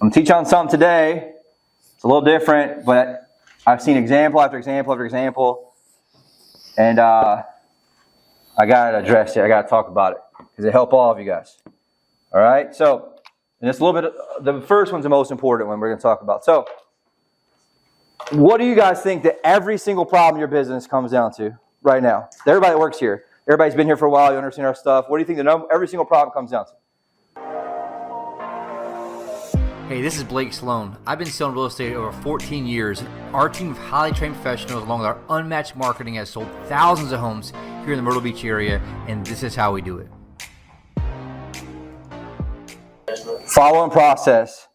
I'm teaching on something today. It's a little different, but I've seen example after example after example. And I got to address it. I got to talk about it because it helped all of you guys. All right? So, and it's a little bit, the first one's the most important one we're going to talk about. So, what do you guys think that every single problem in your business comes down to right now? Everybody that works here. Everybody's been here for a while. You understand our stuff. What do you think every single problem comes down to? Hey, this is Blake Sloan. I've been selling real estate over 14 years. Our team of highly trained professionals, along with our unmatched marketing, has sold thousands of homes here in the Myrtle Beach area, and this is how we do it. Following process.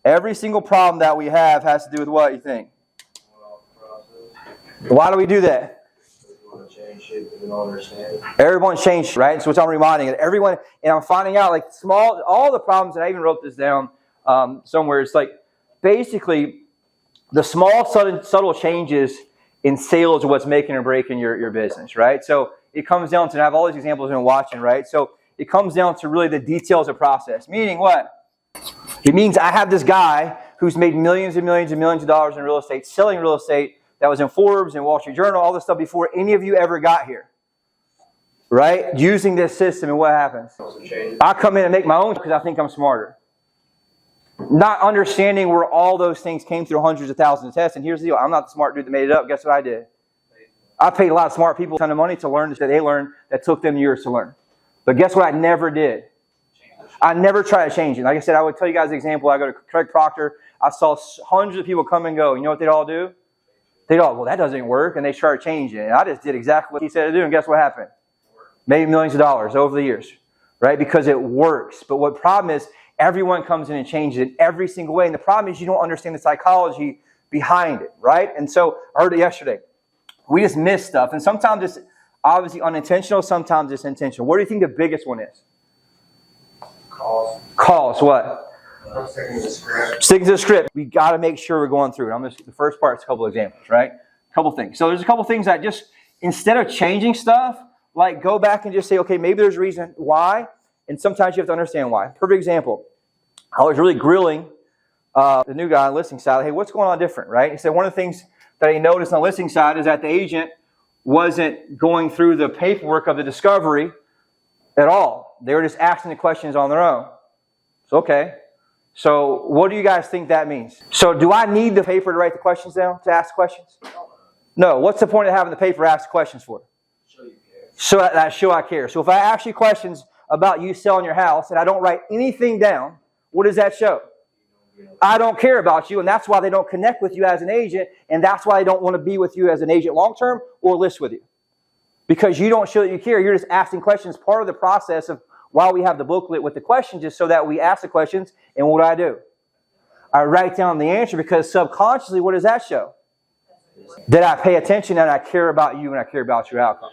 Every single problem that we have has to do with what you think? Why do we do that? Everyone changed, right? So it's I'm reminding it. Everyone, and I'm finding out like all the problems, and I even wrote this down somewhere. It's like basically the small, subtle changes in sales are what's making or breaking your business, right? So it comes down to, and I have all these examples I've been watching, right? So it comes down to really the details of process. Meaning what? It means I have this guy who's made millions and millions and millions of dollars in real estate, selling real estate that was in Forbes and Wall Street Journal, all this stuff before any of you ever got here. Right? Using this system, and what happens? I come in and make my own because I think I'm smarter. Not understanding where all those things came through hundreds of thousands of tests. And here's the deal. I'm not the smart dude that made it up. Guess what I did? I paid a lot of smart people a ton of money to learn that they learned that took them years to learn. But guess what I never did? I never tried to change it. Like I said, I would tell you guys an example. I go to Craig Proctor. I saw hundreds of people come and go. You know what they'd all do? They'd all, well, that doesn't work. And they started changing it. And I just did exactly what he said to do. And guess what happened? Made millions of dollars over the years. Right? Because it works. But what problem is, everyone comes in and changes it every single way. And the problem is you don't understand the psychology behind it. Right? And so I heard it yesterday. We just miss stuff. And sometimes it's obviously unintentional. Sometimes it's intentional. What do you think the biggest one is? Calls. What? Sticking to the script. We got to make sure we're going through it. The first part is a couple examples, right? A couple things. So there's a couple things that just, instead of changing stuff, like go back and just say, okay, maybe there's a reason why, and sometimes you have to understand why. Perfect example. I was really grilling the new guy on the listing side. Hey, what's going on different, right? He said one of the things that he noticed on the listing side is that the agent wasn't going through the paperwork of the discovery at all. They were just asking the questions on their own. So, okay. So what do you guys think that means? So do I need the paper to write the questions down, to ask questions? No. What's the point of having the paper ask questions for? Show you care. So that show I care. So if I ask you questions about you selling your house and I don't write anything down, what does that show? I don't care about you, and that's why they don't connect with you as an agent, and that's why they don't want to be with you as an agent long-term or list with you. Because you don't show that you care. You're just asking questions. Part of the process of why we have the booklet with the questions is so that we ask the questions, and what do? I write down the answer, because subconsciously, what does that show? That I pay attention and I care about you and I care about your outcome.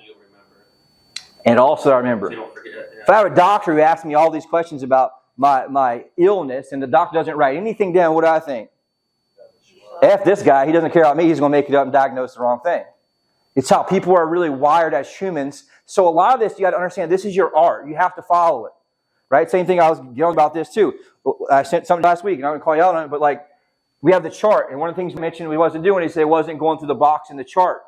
And also I remember. If I have a doctor who asks me all these questions about my illness and the doctor doesn't write anything down, what do I think? F this guy, he doesn't care about me, he's going to make it up and diagnose the wrong thing. It's how people are really wired as humans. So a lot of this, you got to understand, this is your art. You have to follow it. Right? Same thing, I was yelling about this too. I sent something last week, and I'm going to call you out on it, but like, we have the chart, and one of the things we mentioned we wasn't doing, he said it wasn't going through the box in the chart.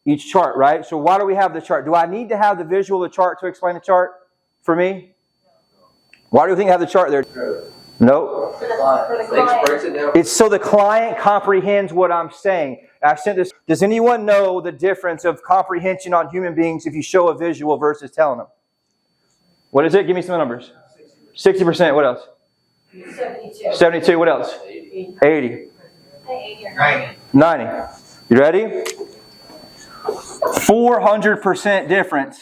Each chart, right? So why do we have the chart? Do I need to have the visual of the chart to explain the chart for me? Why do you think I have the chart there? No. It's so the client comprehends what I'm saying. I've sent this. Does anyone know the difference of comprehension on human beings if you show a visual versus telling them? What is it? Give me some numbers. 60%. What else? 72. 72. What else? 80. 90. You ready? 400% difference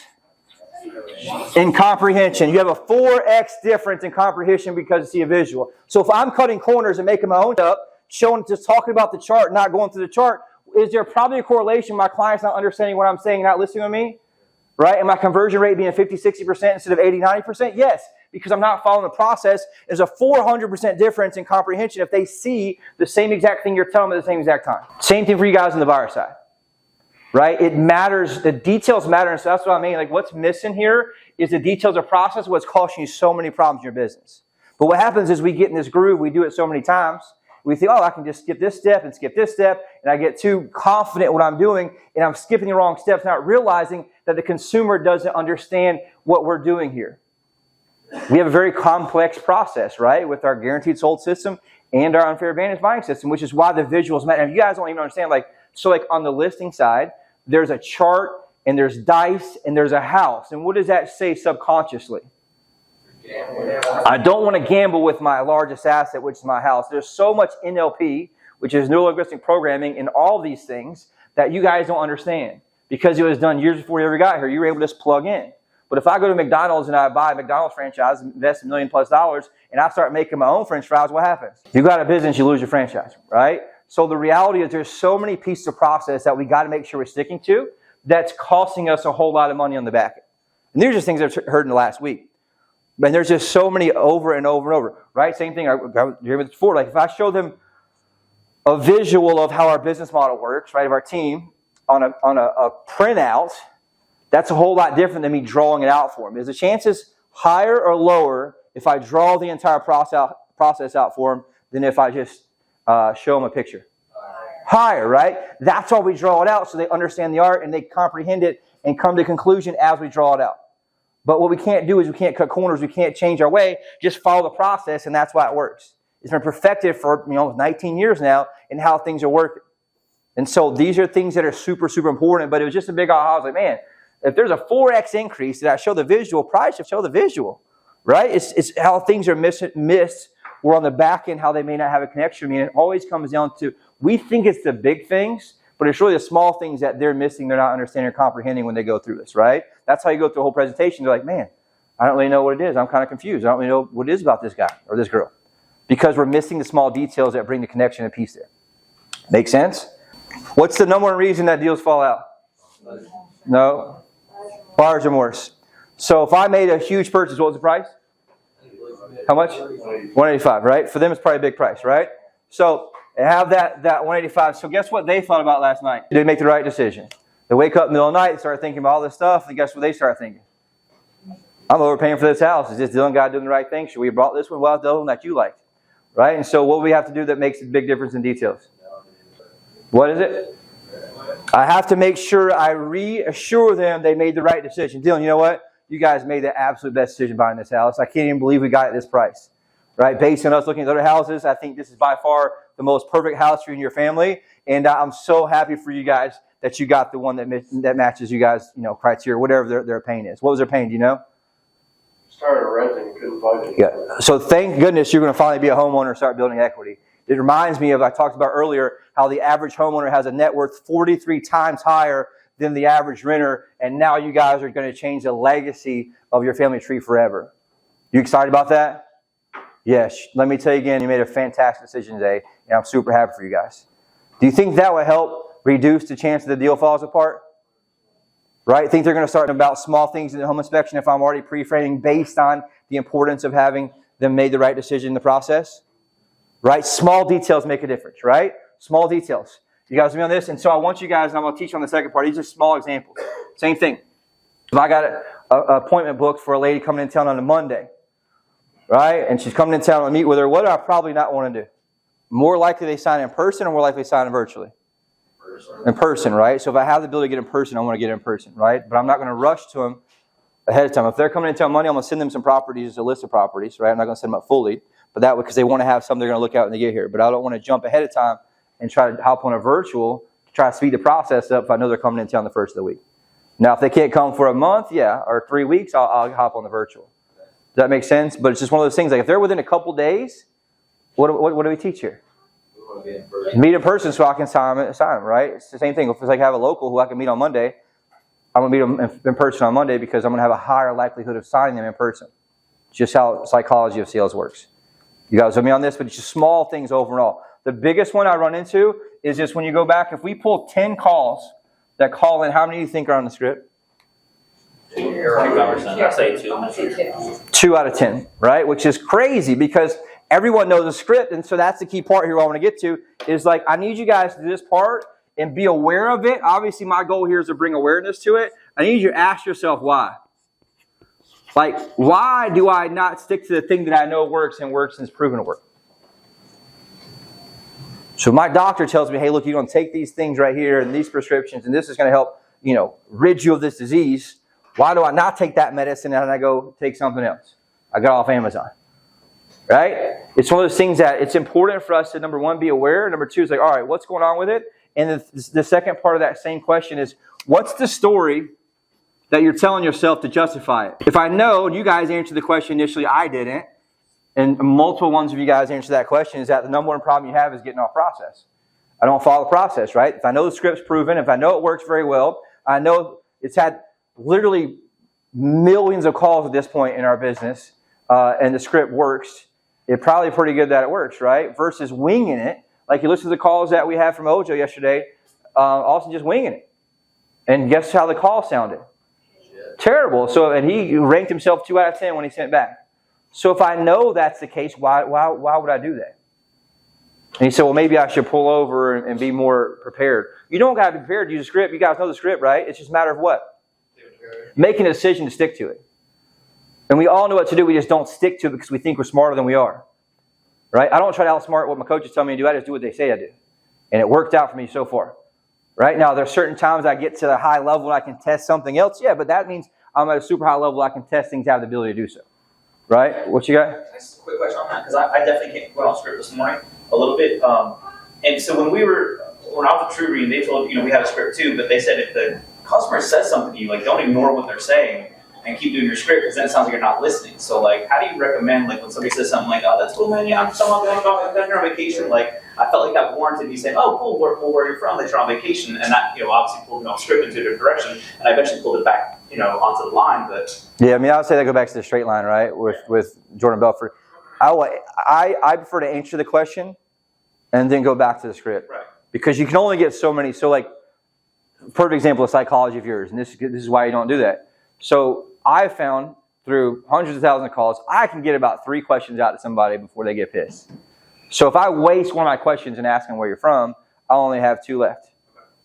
in comprehension. You have a 4x difference in comprehension because you see a visual. So if I'm cutting corners and making my own up, showing, just talking about the chart, not going through the chart, is there probably a correlation? My client's not understanding what I'm saying, not listening to me? Right? And my conversion rate being 50, 60% instead of 80, 90%? Yes, because I'm not following the process. There's a 400% difference in comprehension if they see the same exact thing you're telling them at the same exact time. Same thing for you guys on the buyer side. Right? It matters. The details matter. And so that's what I mean. Like, what's missing here is the details of process, what's costing you so many problems in your business. But what happens is we get in this groove, we do it so many times, we think, I can just skip this step and skip this step, and I get too confident in what I'm doing, and I'm skipping the wrong steps, not realizing that the consumer doesn't understand what we're doing here. We have a very complex process, right, with our guaranteed sold system and our unfair advantage buying system, which is why the visuals matter. And if you guys don't even understand, so on the listing side, there's a chart, and there's dice, and there's a house. And what does that say subconsciously? I don't want to gamble with my largest asset, which is my house. There's so much NLP, which is neuro-linguistic programming, in all these things that you guys don't understand. Because it was done years before you ever got here, you were able to just plug in. But if I go to McDonald's and I buy a McDonald's franchise, invest $1 million+, and I start making my own French fries, what happens? You got a business, you lose your franchise, right? So the reality is there's so many pieces of process that we got to make sure we're sticking to that's costing us a whole lot of money on the back end. And these are just things I've heard in the last week. And there's just so many over and over and over, right? Same thing, I heard it before. If I show them a visual of how our business model works, right, of our team on a printout, that's a whole lot different than me drawing it out for them. Is the chances higher or lower if I draw the entire process out for them than if I just show them a picture? Higher, right? That's why we draw it out, so they understand the art and they comprehend it and come to conclusion as we draw it out. But what we can't do is we can't cut corners, we can't change our way, just follow the process, and that's why it works. It's been perfected for 19 years now in how things are working. And so these are things that are super, super important, but it was just a big aha. I was like, man, if there's a 4x increase, did I show the visual? Probably should show the visual, right? It's how things are missed or on the back end, how they may not have a connection. I mean, it always comes down to, we think it's the big things, but it's really the small things that they're missing, they're not understanding or comprehending when they go through this, right? That's how you go through a whole presentation. They're like, man, I don't really know what it is. I'm kind of confused. I don't really know what it is about this guy or this girl. Because we're missing the small details that bring the connection and piece there. Make sense? What's the number one reason that deals fall out? No? Buyer's remorse. So if I made a huge purchase, what was the price? How much? $185, right? For them, it's probably a big price, right? So they have that $185. So guess what they thought about last night? Did they make the right decision? They wake up in the middle of the night, start thinking about all this stuff, and guess what they start thinking? I'm overpaying for this house. Is this Dylan guy doing the right thing? Should we have brought this one? Well, the other one that you liked. Right? And so what do we have to do that makes a big difference in details? What is it? I have to make sure I reassure them they made the right decision. Dylan, you know what? You guys made the absolute best decision buying this house. I can't even believe we got it at this price. Right? Based on us looking at other houses, I think this is by far the most perfect house for you and your family. And I'm so happy for you guys that you got the one that matches you guys, criteria, whatever their pain is. What was their pain? Do you know? Started renting, couldn't find it. Yeah. So thank goodness you're going to finally be a homeowner and start building equity. It reminds me of, I talked about earlier, how the average homeowner has a net worth 43 times higher than the average renter, and now you guys are going to change the legacy of your family tree forever. You excited about that? Yes. Let me tell you again, you made a fantastic decision today, and I'm super happy for you guys. Do you think that would help reduce the chance that the deal falls apart? Right? Think they're going to start about small things in the home inspection if I'm already pre-framing based on the importance of having them made the right decision in the process? Right? Small details make a difference, right? Small details. You guys with me on this? And so I want you guys, and I'm going to teach you on the second part. These are small examples. Same thing. If I got an appointment booked for a lady coming in town on a Monday, right? And she's coming in town to meet with her, what do I probably not want to do? More likely they sign in person or more likely they sign in virtually? In person, right? So if I have the ability to get in person, I want to get in person, right? But I'm not going to rush to them ahead of time. If they're coming in town Monday, I'm going to send them some properties, a list of properties, right? I'm not going to send them up fully, but that way because they want to have something they're going to look at when they get here. But I don't want to jump ahead of time and try to hop on a virtual to try to speed the process up if I know they're coming in town the first of the week. Now, if they can't come for a month, or 3 weeks, I'll hop on the virtual. Does that make sense? But it's just one of those things. Like if they're within a couple days, what do we teach here? Meet in person so I can sign them, right? It's the same thing. If it's like I have a local who I can meet on Monday, I'm going to meet them in person on Monday because I'm going to have a higher likelihood of signing them in person. It's just how psychology of sales works. You guys with me on this? But it's just small things overall. The biggest one I run into is just when you go back, if we pull 10 calls that call in, how many do you think are on the script? 25%. I say 2. 2 out of 10, right? Which is crazy because everyone knows the script, and so that's the key part here I want to get to, is like I need you guys to do this part and be aware of it. Obviously, my goal here is to bring awareness to it. I need you to ask yourself why. Like, why do I not stick to the thing that I know works and is proven to work? So my doctor tells me, hey, look, you're going to take these things right here and these prescriptions, and this is going to help, rid you of this disease. Why do I not take that medicine and I go take something else? I got off Amazon. Right? It's one of those things that it's important for us to, number one, be aware. Number two is like, all right, what's going on with it? And the second part of that same question is, what's the story that you're telling yourself to justify it? If I know, and you guys answered the question initially, I didn't, and multiple ones of you guys answered that question, is that the number one problem you have is getting off process. I don't follow the process, right? If I know the script's proven, if I know it works very well, I know it's had literally millions of calls at this point in our business, and the script works, it's probably pretty good that it works, right? Versus winging it. Like you listen to the calls that we had from Ojo yesterday, also just winging it. And guess how the call sounded? Terrible. So, and he ranked himself 2 out of 10 when he sent back. So if I know that's the case, why would I do that? And he said, well, maybe I should pull over and be more prepared. You don't got to be prepared to use the script. You guys know the script, right? It's just a matter of what? Making a decision to stick to it. And we all know what to do. We just don't stick to it because we think we're smarter than we are. Right? I don't try to outsmart what my coaches tell me to do. I just do what they say I do. And it worked out for me so far. Right? Now, there's certain times I get to the high level and I can test something else. Yeah, but that means I'm at a super high level. I can test things, have the ability to do so. Right? What you got? Can I ask a quick question on that? Because I definitely went off script this morning a little bit. And so when I was at True Reading, they told, we had a script too, but they said if the customer says something to you, like, don't ignore what they're saying and keep doing your script, because then it sounds like you're not listening. So, like, how do you recommend, like, when somebody says something like, oh, that's cool, man, yeah, I'm going on vacation, like, I felt like that warranted me saying, oh, cool, where are you from? That you're on vacation. And that, obviously pulled me off script into a different direction. And I eventually pulled it back, onto the line. But yeah, I would say that go back to the straight line, right, with Jordan Belfort. I prefer to answer the question and then go back to the script. Right. Because you can only get so many. So, like, perfect example of psychology of yours, and this is why you don't do that. So I found through hundreds of thousands of calls, I can get about 3 questions out to somebody before they get pissed. So if I waste one of my questions and ask them where you're from, I'll only have 2 left.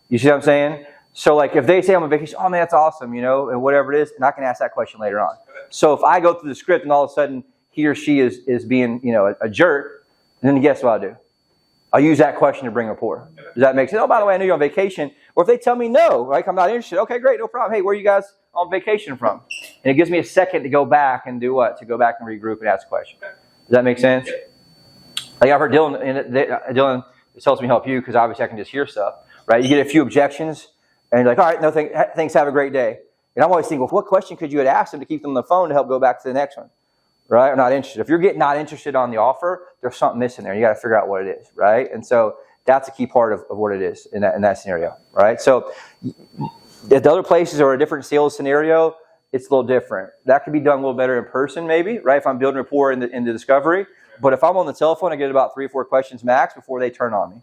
You see what I'm saying? So, like, if they say I'm on vacation, oh man, that's awesome, and whatever it is, and I can ask that question later on. So if I go through the script and all of a sudden he or she is being, a jerk, then guess what I'll do? I'll use that question to bring rapport. Does that make sense? Oh, by the way, I know you're on vacation. Or if they tell me no, like, I'm not interested. Okay, great, no problem. Hey, where are you guys on vacation from? And it gives me a second to go back and do what? To go back and regroup and ask a question. Does that make sense? Like, I've heard Dylan, and Dylan, this helps me help you because obviously I can just hear stuff, right? You get a few objections, and you're like, all right, no, thanks, have a great day. And I'm always thinking, well, what question could you have asked them to keep them on the phone to help go back to the next one? Right? I'm not interested. If you're getting not interested on the offer, there's something missing there. You got to figure out what it is, right? And so that's a key part of what it is in that scenario, right? So if the other places are a different sales scenario, it's a little different. That could be done a little better in person, maybe, right? If I'm building rapport in the discovery. But if I'm on the telephone, I get about 3 or 4 questions max before they turn on me.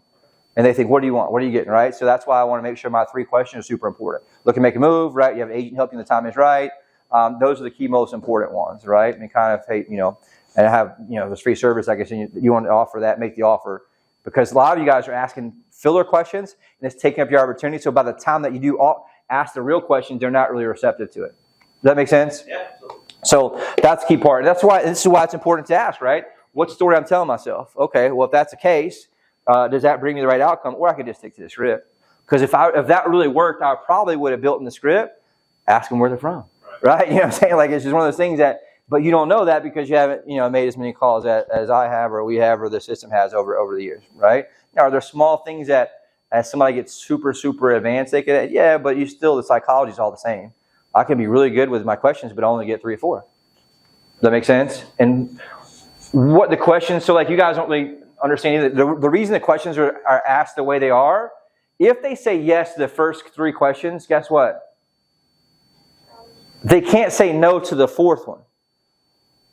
And they think, what do you want? What are you getting, right? So that's why I want to make sure my 3 questions are super important. Look and make a move, right? You have an agent helping the time is right. Those are the key most important ones, right? And kind of, hey, and have, this free service, I guess, and you want to offer that, make the offer. Because a lot of you guys are asking filler questions, and it's taking up your opportunity. So by the time that you do ask the real questions, they're not really receptive to it. Does that make sense? Yeah. So that's the key part. This is why it's important to ask, right? What story I'm telling myself? Okay, well, if that's the case, does that bring me the right outcome? Or I could just stick to the script. Because if that really worked, I probably would have built in the script, ask them where they're from. Right? You know what I'm saying? Like, it's just one of those things that, but you don't know that because you haven't, made as many calls as I have or we have or the system has over the years, right? Now, are there small things that as somebody gets super, super advanced, they could, yeah, but the psychology is all the same. I can be really good with my questions, but I only get 3 or 4. Does that make sense? And what the questions, so like you guys don't really understand either. The reason the questions are asked the way they are, if they say yes to the first 3 questions, guess what? They can't say no to the 4th one.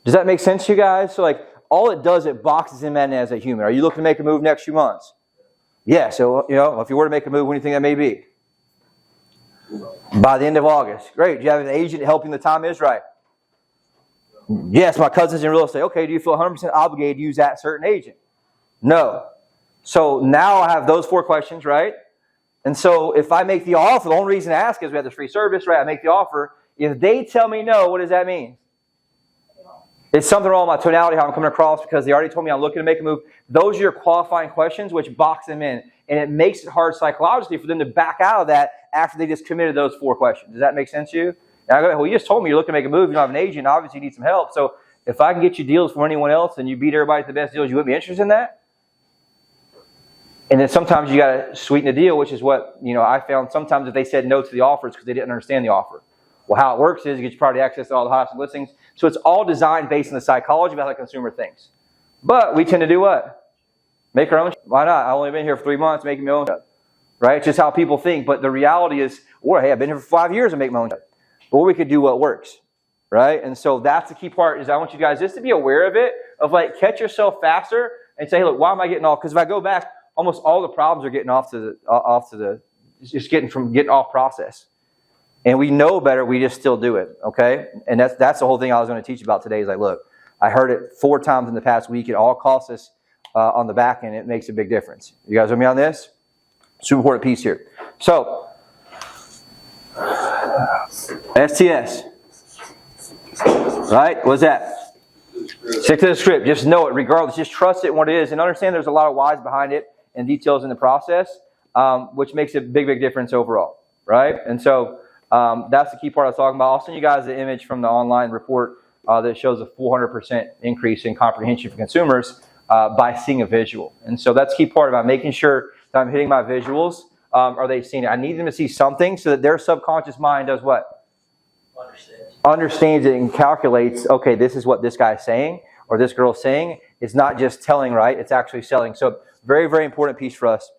Does that make sense to you guys? So, like, all it does, it boxes him in as a human. Are you looking to make a move next few months? Yeah, so, if you were to make a move, when do you think that may be? By the end of August. Great. Do you have an agent helping the time is right? Yes, my cousin's in real estate. Okay, do you feel 100% obligated to use that certain agent? No. So now I have those 4 questions, right? And so if I make the offer, the only reason I ask is we have this free service, right? I make the offer. If they tell me no, what does that mean? It's something wrong with my tonality, how I'm coming across, because they already told me I'm looking to make a move. Those are your qualifying questions, which box them in. And it makes it hard psychologically for them to back out of that after they just committed those 4 questions. Does that make sense to you? And I go, well, you just told me you're looking to make a move. You don't have an agent. Obviously, you need some help. So if I can get you deals for anyone else and you beat everybody at the best deals, you wouldn't be interested in that? And then sometimes you got to sweeten the deal, which is what, I found sometimes if they said no to the offer, it's because they didn't understand the offer. Well, how it works is you get your priority access to all the hottest listings. So it's all designed based on the psychology of how the consumer thinks. But we tend to do what? Make our own. Why not? I've only been here for 3 months making my own. Right? It's just how people think. But the reality is, or hey, I've been here for 5 years and make my own. Or we could do what works. Right? And so that's the key part is I want you guys just to be aware of it, of like catch yourself faster and say, hey, look, why am I getting off? Because if I go back, almost all the problems are getting getting off process. And we know better, we just still do it, okay? And that's the whole thing I was going to teach about today is like, look, I heard it 4 times in the past week. It all costs us on the back end. It makes a big difference. You guys with me on this? Super important piece here. So, STS. Right? What's that? Stick to the script. Just know it regardless. Just trust it in what it is. And understand there's a lot of whys behind it and details in the process, which makes a big, big difference overall. Right? And so, that's the key part I was talking about. I'll send you guys the image from the online report that shows a 400% increase in comprehension for consumers by seeing a visual. And so that's the key part about making sure that I'm hitting my visuals. Are they seeing it? I need them to see something so that their subconscious mind does what? Understands it and calculates, okay, this is what this guy's saying or this girl's saying. It's not just telling, right? It's actually selling. So very, very important piece for us.